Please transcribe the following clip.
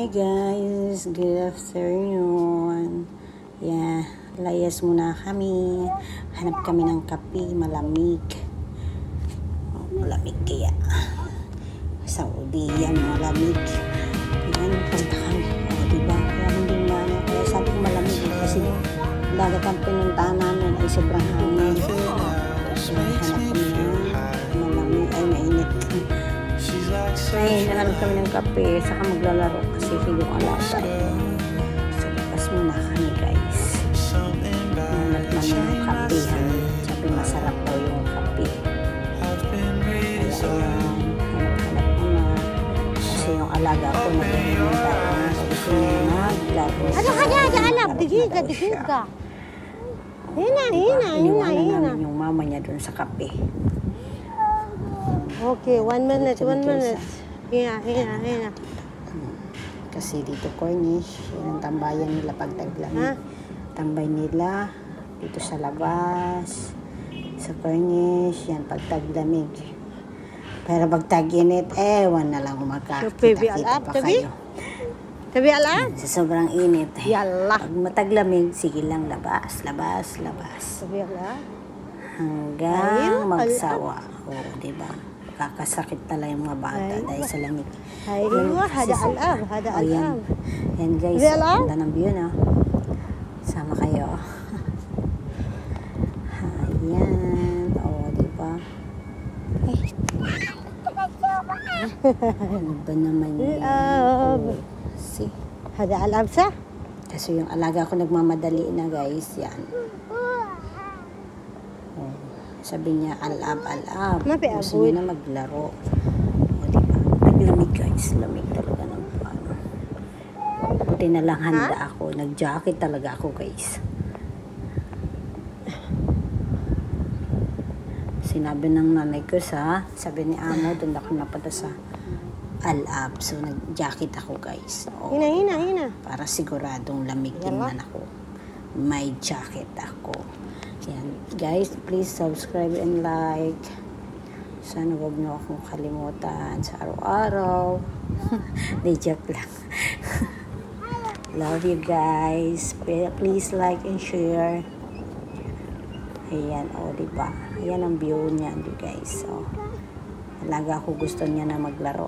Hi guys, good afternoon. Yeah, layas muna kami. Hanap kami ng kape, malamig. Malamig kaya. Saudi yan, malamig. Yan, punta kami. Diba? Kaya hindi mana. Kaya sabi ko malamig kasi dagat ang pinuntahan namin ay sobrang hangin. Hanap kami ng malamig, ay mainit. Ay, nahanap kami ng kape, saka maglalaro kasi yung alaga. So, labas muna kami guys. Nahanap namin yung kape. Sabi masarap daw yung kape. Kaya ayan, hanap muna. Kasi yung alaga ko naghihinta. Gusto niya maglaro. Ano ka niya? Alam, digig ka. Hina. Iniwanan namin yung mama niya dun sa kape. Okay, 1 minute. Hina. Kasi dito Cornish, yun ang tambayan nila pag taglamig. Tambay nila dito sa labas. Sa Cornish, yan pag taglamig. Pero pag tag-init, ewan na lang makakita pa kayo. Tabi alam? Sa sobrang init. Yalla. Pag mataglamig, sige lang labas. Tabi alam? Hanggang magsawa. Oo, diba? Kakasakit talaga yung mga bata dahil sa lamig. Aywa, hada alam. Yan guys, ganda ng view na. Sama kayo. Ayan. Oo, diba? Ano ba naman yun? See? Hada alam sa? Kasi yung alaga ko nagmamadali na guys. Yan. Sabi niya, alab. Gusto niya na maglaro. O, diba? Naglamig guys. Lamig talaga ng paano. Buti na lang handa ako. Nag-jacket talaga ako guys. Sinabi ng nanay ko sabi ni Amo, doon ako napunta sa alab. So, nag-jacket ako guys. O, Hina. para siguradong lamig din man ako. May jacket ako. Yan. Guys, please subscribe and like. Sana wag niyo akong kalimutan sa araw-araw. Di joke lang. Love you guys. Please like and share. Ayan, diba? Ayan ang view niya, guys. Talaga ako gusto niya na maglaro.